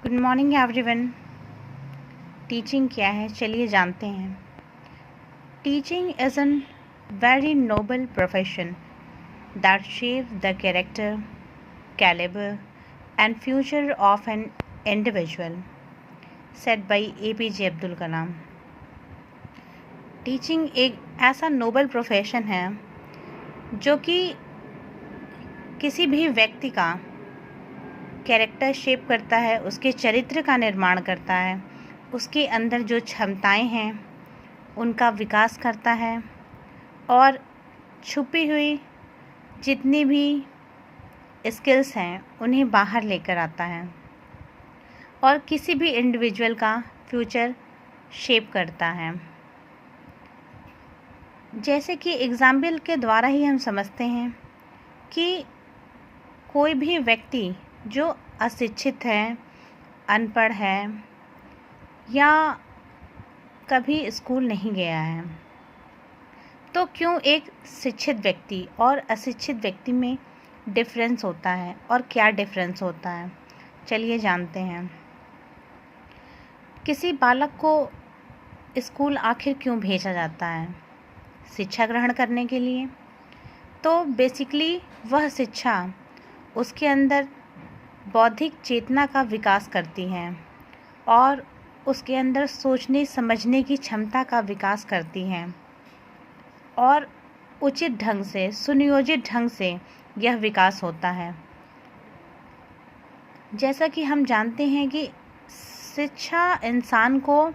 Good morning everyone. Teaching क्या है, चलिए जानते हैं। Teaching is an very noble profession that shape the character, calibre and future of an individual, said by APJ Abdul Kalam. Teaching एक ऐसा noble profession है जो कि किसी भी व्यक्ति का कैरेक्टर शेप करता है, उसके चरित्र का निर्माण करता है, उसके अंदर जो क्षमताएं हैं उनका विकास करता है और छुपी हुई जितनी भी स्किल्स हैं उन्हें बाहर लेकर आता है और किसी भी इंडिविजुअल का फ्यूचर शेप करता है। जैसे कि एग्जाम्पल के द्वारा ही हम समझते हैं कि कोई भी व्यक्ति जो अशिक्षित है, अनपढ़ है या कभी स्कूल नहीं गया है, तो क्यों एक शिक्षित व्यक्ति और अशिक्षित व्यक्ति में डिफरेंस होता है और क्या डिफरेंस होता है, चलिए जानते हैं। किसी बालक को स्कूल आखिर क्यों भेजा जाता है? शिक्षा ग्रहण करने के लिए। तो बेसिकली वह शिक्षा उसके अंदर बौद्धिक चेतना का विकास करती है और उसके अंदर सोचने समझने की क्षमता का विकास करती है और उचित ढंग से, सुनियोजित ढंग से यह विकास होता है। जैसा कि हम जानते हैं कि शिक्षा इंसान को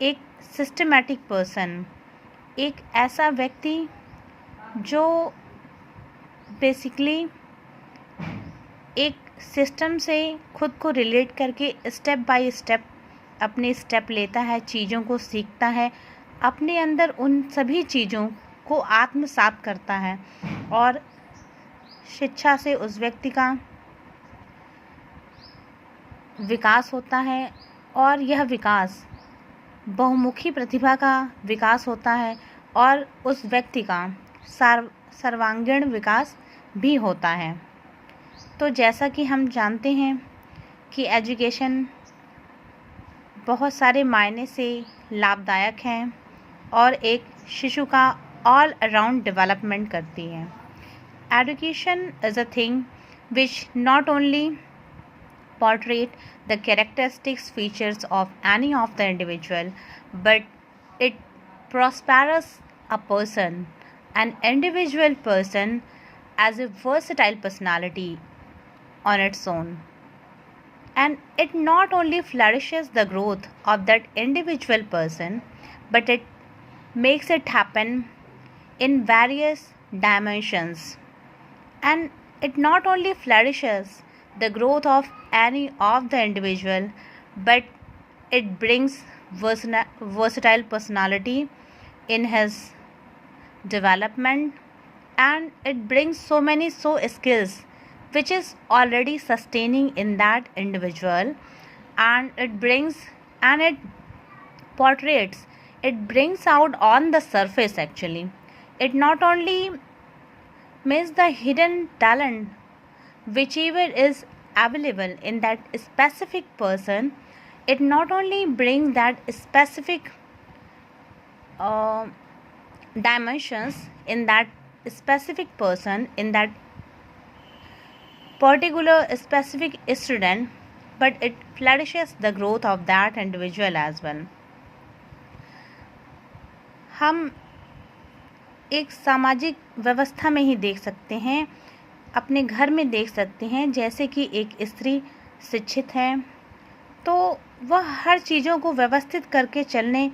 एक सिस्टमैटिक पर्सन, एक ऐसा व्यक्ति जो बेसिकली एक सिस्टम से खुद को रिलेट करके स्टेप बाय स्टेप अपने स्टेप लेता है, चीज़ों को सीखता है, अपने अंदर उन सभी चीज़ों को आत्मसात करता है और शिक्षा से उस व्यक्ति का विकास होता है और यह विकास बहुमुखी प्रतिभा का विकास होता है और उस व्यक्ति का सर्वांगीण विकास भी होता है। तो जैसा कि हम जानते हैं कि एजुकेशन बहुत सारे मायने से लाभदायक है और एक शिशु का ऑल अराउंड डेवलपमेंट करती है। Education is a thing which not only portray the characteristics features of any of the individual, but it prospers a person, an individual person, as a versatile personality on its own. And it not only flourishes the growth of that individual person, but it makes it happen in various dimensions. And it not only flourishes the growth of any of the individual, but it brings versatile personality in his development, and it brings so many skills which is already sustaining in that individual, and it portrays, it brings out on the surface. Actually, it not only means the hidden talent whichever is available in that specific person, it not only brings that specific dimensions in that specific person, in that particular specific student, but it flourishes the growth of that individual as well. हम एक सामाजिक व्यवस्था में ही देख सकते हैं, अपने घर में देख सकते हैं। जैसे कि एक स्त्री शिक्षित है तो वह हर चीज़ों को व्यवस्थित करके चलने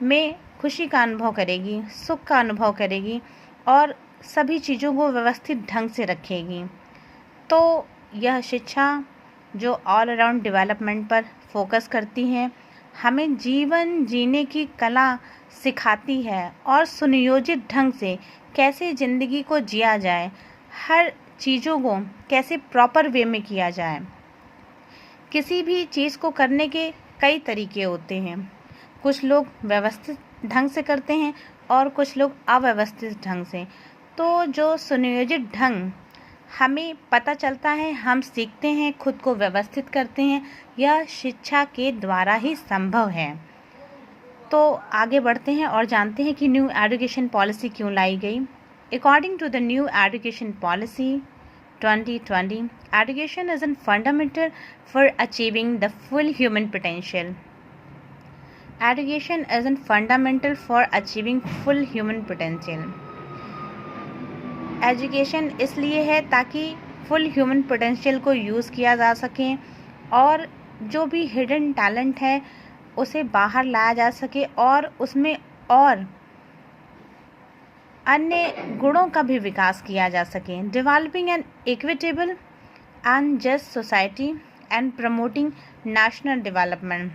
में खुशी का अनुभव करेगी, सुख का अनुभव करेगी और सभी चीज़ों को व्यवस्थित ढंग से रखेगी। तो यह शिक्षा जो ऑल अराउंड डेवलपमेंट पर फोकस करती है, हमें जीवन जीने की कला सिखाती है और सुनियोजित ढंग से कैसे ज़िंदगी को जिया जाए, हर चीज़ों को कैसे प्रॉपर वे में किया जाए। किसी भी चीज़ को करने के कई तरीके होते हैं। कुछ लोग व्यवस्थित ढंग से करते हैं और कुछ लोग अव्यवस्थित ढंग से। तो जो सुनियोजित ढंग हमें पता चलता है, हम सीखते हैं, खुद को व्यवस्थित करते हैं। यह शिक्षा के द्वारा ही संभव है। तो आगे बढ़ते हैं और जानते हैं कि न्यू एजुकेशन पॉलिसी क्यों लाई गई। According to the new education policy 2020, education is fundamental for achieving the full human potential. Education is fundamental for achieving full human potential. Education इसलिए है ताकि फुल ह्यूमन पोटेंशियल को यूज़ किया जा सके और जो भी हिडन टैलेंट है उसे बाहर लाया जा सके और उसमें और अन्य गुणों का भी विकास किया जा सके। Developing N equitable and just society and promoting national development,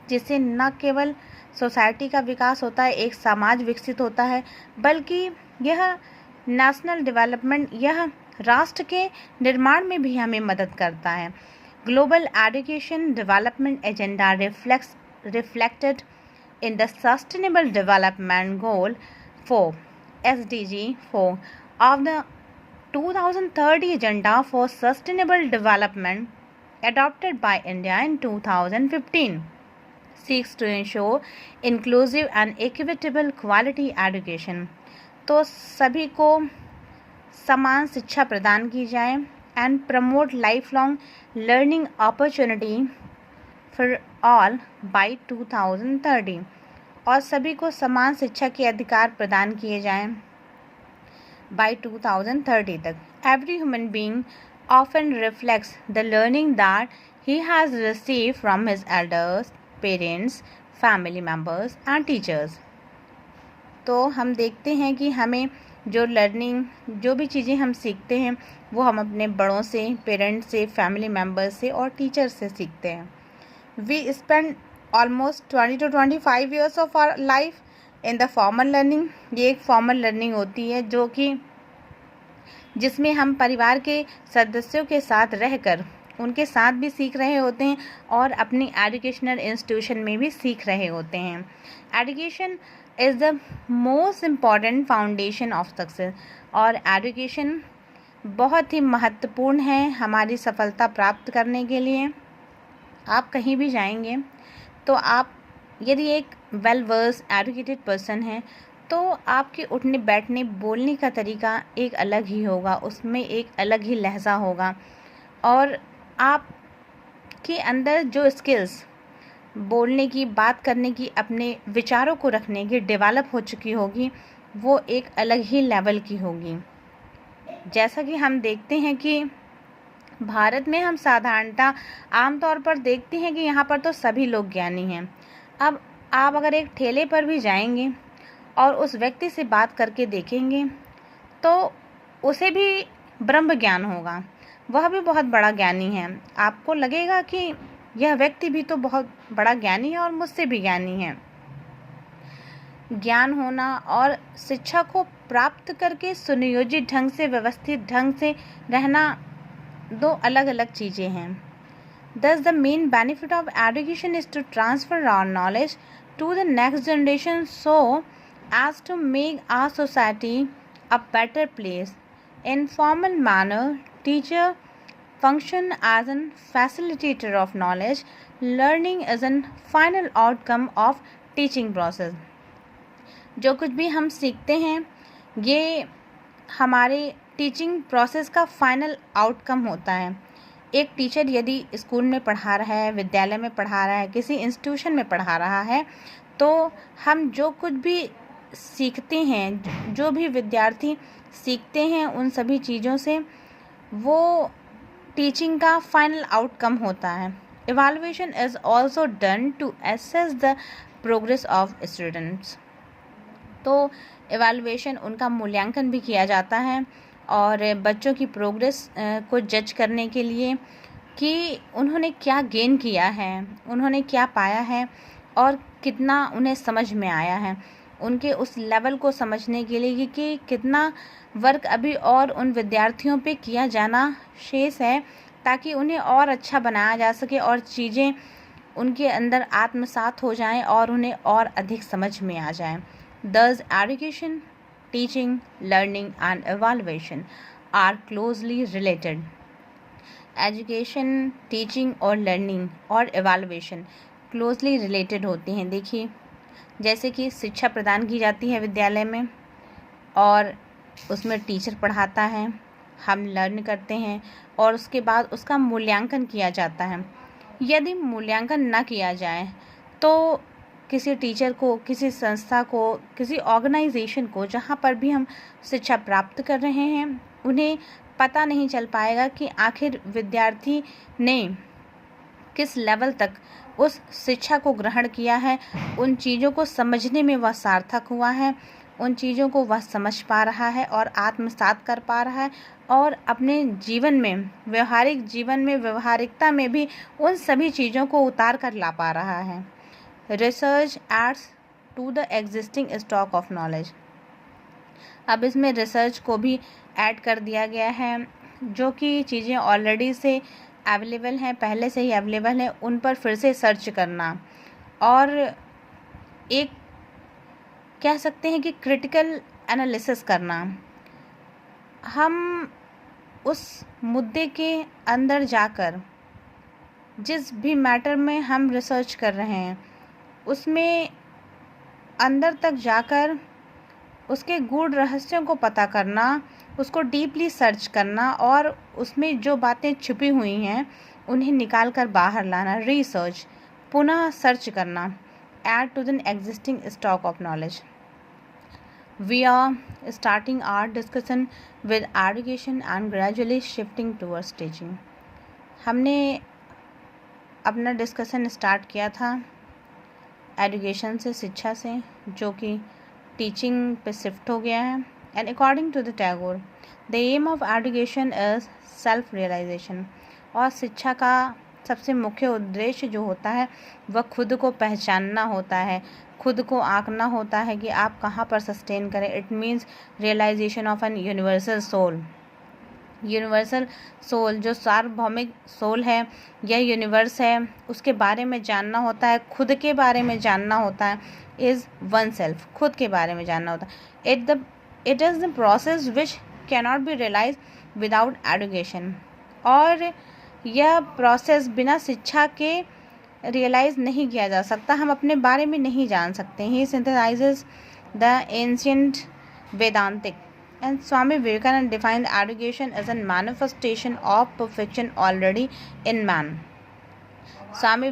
जिससे न केवल सोसाइटी का विकास होता है, एक समाज विकसित होता है, बल्कि यह नेशनल डेवलपमेंट, यह राष्ट्र के निर्माण में भी हमें मदद करता है। Global education development agenda reflected in the Sustainable Development Goal 4 SDG 4 of the 2030 Agenda for Sustainable Development adopted by India in 2015 seeks to ensure inclusive and equitable quality education। तो सभी को समान शिक्षा प्रदान की जाए and promote life long learning opportunity for all by 2030, और सभी को समान शिक्षा के अधिकार प्रदान किए जाएं बाय 2030 तक। Every human being often reflects the learning that he has received from his elders, parents, family members and teachers. तो हम देखते हैं कि हमें जो लर्निंग, जो भी चीज़ें हम सीखते हैं वो हम अपने बड़ों से, पेरेंट्स से, फैमिली मेम्बर्स से और टीचर्स से सीखते हैं। We spend almost 20 to 25 years of our life in the formal learning. ये एक फॉर्मल लर्निंग होती है जो कि जिसमें हम परिवार के सदस्यों के साथ रहकर उनके साथ भी सीख रहे होते हैं और अपनी एजुकेशनल इंस्टीट्यूशन में भी सीख रहे होते हैं। Education is the most important foundation of success, और एजुकेशन बहुत ही महत्वपूर्ण है हमारी सफलता प्राप्त करने के लिए। आप कहीं भी जाएंगे तो आप यदि एक वेल वर्स एजुकेटेड पर्सन हैं तो आपके उठने बैठने बोलने का तरीका एक अलग ही होगा, उसमें एक अलग ही लहजा होगा, और आपके अंदर जो स्किल्स बोलने की, बात करने की, अपने विचारों को रखने की डेवलप हो चुकी होगी, वो एक अलग ही लेवल की होगी। जैसा कि हम देखते हैं कि भारत में हम साधारणतः आमतौर पर देखते हैं कि यहाँ पर तो सभी लोग ज्ञानी हैं। अब आप अगर एक ठेले पर भी जाएंगे और उस व्यक्ति से बात करके देखेंगे तो उसे भी ब्रह्म ज्ञान होगा, वह भी बहुत बड़ा ज्ञानी है। आपको लगेगा कि यह व्यक्ति भी तो बहुत बड़ा ज्ञानी है और मुझसे भी ज्ञानी है। ज्ञान होना और शिक्षा को प्राप्त करके सुनियोजित ढंग से, व्यवस्थित ढंग से रहना दो अलग अलग चीज़ें हैं। Thus the main benefit of education is to transfer our knowledge to the next generation so as to make our society a better place. In formal manner, teacher function as a facilitator of knowledge. Learning is a final outcome of teaching process. जो कुछ भी हम सीखते हैं ये हमारे teaching process का final outcome होता है। एक टीचर यदि स्कूल में पढ़ा रहा है, विद्यालय में पढ़ा रहा है, किसी इंस्टीट्यूशन में पढ़ा रहा है, तो हम जो कुछ भी सीखते हैं, जो भी विद्यार्थी सीखते हैं, उन सभी चीज़ों से वो टीचिंग का फाइनल आउटकम होता है। Evaluation is also done to assess the progress of students. तो इवैल्यूएशन, उनका मूल्यांकन भी किया जाता है और बच्चों की प्रोग्रेस को जज करने के लिए कि उन्होंने क्या गेन किया है, उन्होंने क्या पाया है और कितना उन्हें समझ में आया है, उनके उस लेवल को समझने के लिए कि कितना वर्क अभी और उन विद्यार्थियों पे किया जाना शेष है ताकि उन्हें और अच्छा बनाया जा सके और चीज़ें उनके अंदर आत्मसात हो जाएं और उन्हें और अधिक समझ में आ जाएं। Thus, education, teaching, learning and evaluation are closely related. Education, teaching और लर्निंग और एवेलुएशन क्लोजली रिलेटेड होती हैं। देखिए, जैसे कि शिक्षा प्रदान की जाती है विद्यालय में और उसमें टीचर पढ़ाता है, हम लर्न करते हैं और उसके बाद उसका मूल्यांकन किया जाता है। यदि मूल्यांकन ना किया जाए तो किसी टीचर को, किसी संस्था को, किसी ऑर्गेनाइजेशन को जहाँ पर भी हम शिक्षा प्राप्त कर रहे हैं, उन्हें पता नहीं चल पाएगा कि आखिर विद्यार्थी ने किस लेवल तक उस शिक्षा को ग्रहण किया है, उन चीज़ों को समझने में वह सार्थक हुआ है, उन चीज़ों को वह समझ पा रहा है और आत्मसात कर पा रहा है और अपने जीवन में, व्यवहारिक जीवन में, व्यवहारिकता में भी उन सभी चीज़ों को उतार कर ला पा रहा है। Research adds to the existing stock of knowledge. अब इसमें रिसर्च को भी ऐड कर दिया गया है, जो कि चीज़ें ऑलरेडी से अवेलेबल हैं, पहले से ही अवेलेबल हैं, उन पर फिर से सर्च करना और एक कह सकते हैं कि क्रिटिकल एनालिसिस करना। हम उस मुद्दे के अंदर जाकर, जिस भी मैटर में हम रिसर्च कर रहे हैं, उसमें अंदर तक जाकर उसके गूढ़ रहस्यों को पता करना, उसको डीपली सर्च करना और उसमें जो बातें छुपी हुई हैं उन्हें निकाल कर बाहर लाना। रिसर्च, पुनः सर्च करना। Add to the existing stock of knowledge. We are starting our discussion with education and gradually shifting towards teaching. हमने अपना डिस्कशन स्टार्ट किया था एजुकेशन से, शिक्षा से, जो कि टीचिंग पे शिफ्ट हो गया है। And according to the Tagore, the aim of education is self realisation. और शिक्षा का सबसे मुख्य उद्देश्य जो होता है वह खुद को पहचानना होता है, खुद को आंकना होता है कि आप कहाँ पर सस्टेन करें। It means realisation of an universal soul. Universal soul, जो सार्वभौमिक सोल है या यूनिवर्स है, उसके बारे में जानना होता है, खुद के बारे में जानना होता है। इज़ वन सेल्फ, खुद के बारे में जानना होता है। It is the process which cannot be realise without education. और यह प्रोसेस बिना शिक्षा के रियलाइज़ नहीं किया जा सकता, हम अपने बारे में नहीं जान सकते। He synthesises the ancient Vedantic and Swami Vivekananda defined education as a manifestation of perfection already in man. Swami